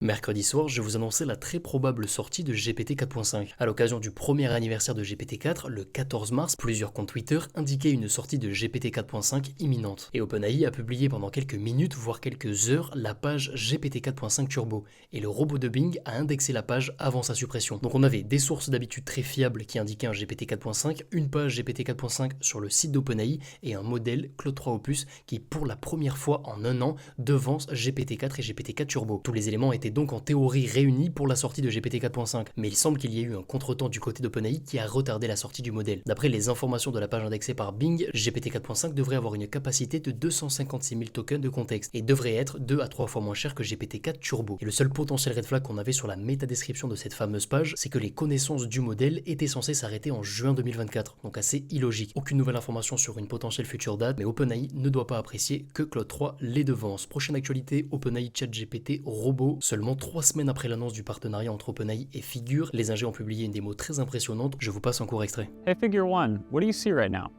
Mercredi soir, je vous annonçais la très probable sortie de GPT 4.5. À l'occasion du premier anniversaire de GPT 4, le 14 mars, plusieurs comptes Twitter indiquaient une sortie de GPT 4.5 imminente. Et OpenAI a publié pendant quelques minutes, voire quelques heures, la page GPT 4.5 Turbo. Et le robot de Bing a indexé la page avant sa suppression. Donc on avait des sources d'habitude très fiables qui indiquaient un GPT 4.5, une page GPT 4.5 sur le site d'OpenAI et un modèle Claude 3 Opus qui, pour la première fois en un an, devance GPT 4 et GPT 4 Turbo. Tous les éléments étaient donc en théorie réunis pour la sortie de GPT 4.5, mais il semble qu'il y ait eu un contretemps du côté d'OpenAI qui a retardé la sortie du modèle. D'après les informations de la page indexée par Bing, GPT 4.5 devrait avoir une capacité de 256 000 tokens de contexte et devrait être 2 à 3 fois moins cher que GPT 4 Turbo. Et le seul potentiel red flag qu'on avait sur la métadescription de cette fameuse page, c'est que les connaissances du modèle étaient censées s'arrêter en juin 2024, donc assez illogique. Aucune nouvelle information sur une potentielle future date, mais OpenAI ne doit pas apprécier que Claude 3 les devance. Prochaine actualité, OpenAI ChatGPT Robot. Seulement 3 semaines après l'annonce du partenariat entre OpenAI et Figure, les ingés ont publié une démo très impressionnante. Je vous passe un court extrait. Hey Figure One, what do you see right now?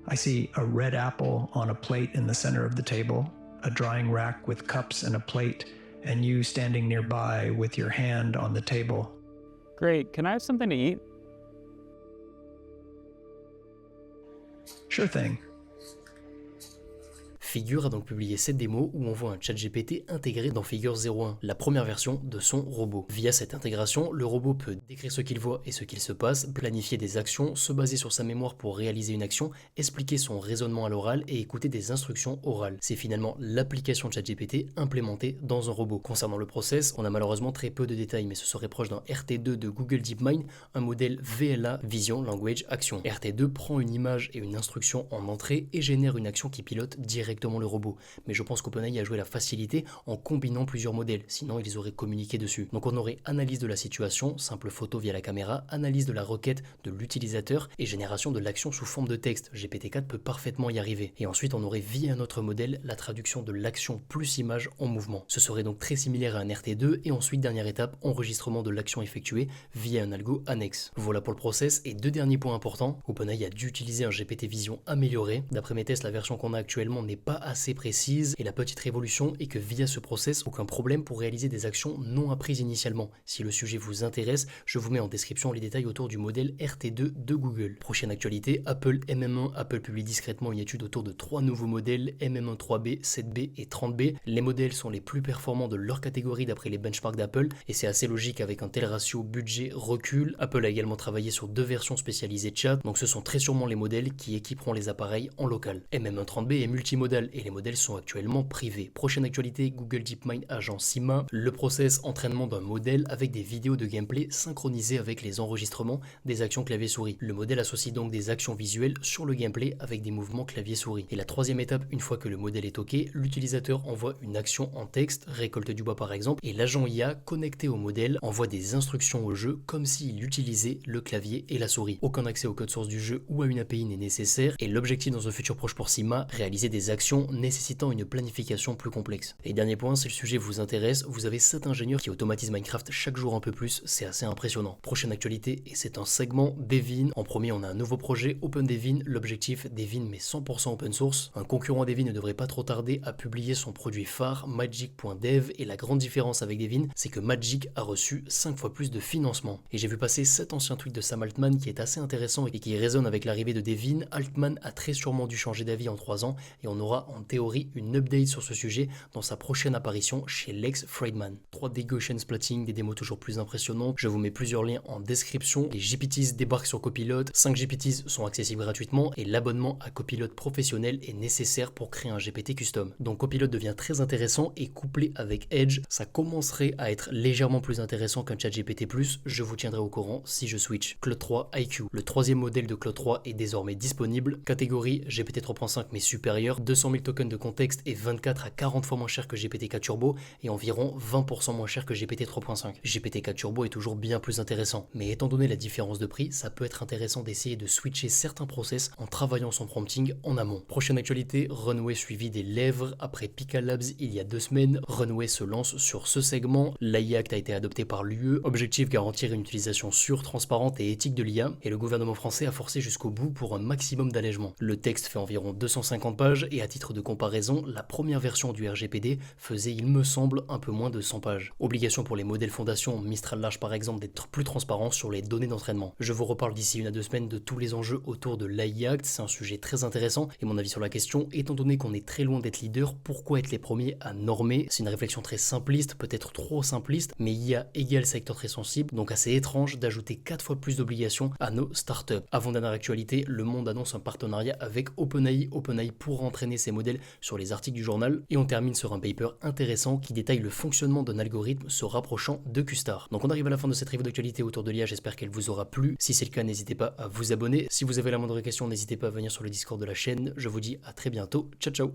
I see a red apple on a plate in the center of the table, a drying rack with cups and a plate, and you standing nearby with your hand on the table. Great, can I have something to eat? Sure thing. Figure a donc publié cette démo où on voit un chat GPT intégré dans Figure 01, la première version de son robot. Via cette intégration, le robot peut décrire ce qu'il voit et ce qu'il se passe, planifier des actions, se baser sur sa mémoire pour réaliser une action, expliquer son raisonnement à l'oral et écouter des instructions orales. C'est finalement l'application de ChatGPT implémentée dans un robot. Concernant le process, on a malheureusement très peu de détails, mais ce serait proche d'un RT2 de Google DeepMind, un modèle VLA, Vision Language Action. RT2 prend une image et une instruction en entrée et génère une action qui pilote directement le robot. Mais je pense qu'OpenAI a joué la facilité en combinant plusieurs modèles, sinon ils auraient communiqué dessus. Donc on aurait analyse de la situation, simple photo via la caméra, analyse de la requête de l'utilisateur et génération de l'action sous forme de texte. GPT-4 peut parfaitement y arriver. Et ensuite on aurait via un autre modèle la traduction de l'action plus image en mouvement. Ce serait donc très similaire à un RT2 et ensuite dernière étape, enregistrement de l'action effectuée via un algo annexe. Voilà pour le process et deux derniers points importants. OpenAI a dû utiliser un GPT Vision amélioré. D'après mes tests, la version qu'on a actuellement n'est pas assez précise et la petite révolution est que via ce process, aucun problème pour réaliser des actions non apprises initialement. Si le sujet vous intéresse, je vous mets en description les détails autour du modèle RT2 de Google. Prochaine actualité, Apple MM1. Apple publie discrètement une étude autour de 3 nouveaux modèles MM1 3B, 7B et 30B. Les modèles sont les plus performants de leur catégorie d'après les benchmarks d'Apple et c'est assez logique avec un tel ratio budget-recul. Apple a également travaillé sur 2 versions spécialisées chat, donc ce sont très sûrement les modèles qui équiperont les appareils en local. MM1 30B est multimodal et les modèles sont actuellement privés. Prochaine actualité, Google DeepMind agent SIMA, le process entraînement d'un modèle avec des vidéos de gameplay synchronisées avec les enregistrements des actions clavier-souris. Le modèle associe donc des actions visuelles sur le gameplay avec des mouvements clavier-souris. Et la troisième étape, une fois que le modèle est OK, l'utilisateur envoie une action en texte, récolte du bois par exemple, et l'agent IA connecté au modèle envoie des instructions au jeu comme s'il utilisait le clavier et la souris. Aucun accès au code source du jeu ou à une API n'est nécessaire et l'objectif dans un futur proche pour SIMA, réaliser des actions nécessitant une planification plus complexe. Et dernier point, si le sujet vous intéresse, vous avez 7 ingénieurs qui automatisent Minecraft chaque jour un peu plus, c'est assez impressionnant. Prochaine actualité, et c'est un segment Devin. En premier, on a un nouveau projet Open Devin, l'objectif Devin mais 100% open source. Un concurrent Devin ne devrait pas trop tarder à publier son produit phare, Magic.dev, et la grande différence avec Devin, c'est que Magic a reçu 5 fois plus de financement. Et j'ai vu passer 7 anciens tweets de Sam Altman qui est assez intéressant et qui résonne avec l'arrivée de Devin. Altman a très sûrement dû changer d'avis en 3 ans et on aura en théorie une update sur ce sujet dans sa prochaine apparition chez Lex Fridman. 3D Gaussian Splatting, des démos toujours plus impressionnantes. Je vous mets plusieurs liens en description. Les GPTs débarquent sur Copilot, 5 GPTs sont accessibles gratuitement et l'abonnement à Copilot professionnel est nécessaire pour créer un GPT custom. Donc Copilot devient très intéressant et couplé avec Edge, ça commencerait à être légèrement plus intéressant qu'un ChatGPT+. Je vous tiendrai au courant si je switch. Claude 3 IQ. Le troisième modèle de Claude 3 est désormais disponible. Catégorie GPT 3.5 mais supérieur, 200 000 tokens de contexte est 24 à 40 fois moins cher que GPT-4 Turbo et environ 20% moins cher que GPT 3.5. GPT-4 Turbo est toujours bien plus intéressant, mais étant donné la différence de prix, ça peut être intéressant d'essayer de switcher certains process en travaillant son prompting en amont. Prochaine actualité, Runway suivi des lèvres. Après Pika Labs il y a 2 semaines, Runway se lance sur ce segment. L'AI Act a été adopté par l'UE, objectif garantir une utilisation sûre, transparente et éthique de l'IA, et le gouvernement français a forcé jusqu'au bout pour un maximum d'allègement. Le texte fait environ 250 pages et a titre de comparaison, la première version du RGPD faisait, il me semble, un peu moins de 100 pages. Obligation pour les modèles fondations Mistral Large par exemple d'être plus transparents sur les données d'entraînement. Je vous reparle d'ici 1 à 2 semaines de tous les enjeux autour de l'AI Act, c'est un sujet très intéressant et mon avis sur la question, étant donné qu'on est très loin d'être leader, pourquoi être les premiers à normer? C'est une réflexion très simpliste, peut-être trop simpliste, mais IA égale secteur très sensible, donc assez étrange d'ajouter 4 fois plus d'obligations à nos startups. Avant dernière actualité, le Monde annonce un partenariat avec OpenAI. OpenAI pour entraîner ses modèles sur les articles du journal et on termine sur un paper intéressant qui détaille le fonctionnement d'un algorithme se rapprochant de Q-Star. Donc on arrive à la fin de cette revue d'actualité autour de l'IA, j'espère qu'elle vous aura plu. Si c'est le cas, n'hésitez pas à vous abonner. Si vous avez la moindre question, n'hésitez pas à venir sur le Discord de la chaîne. Je vous dis à très bientôt. Ciao ciao.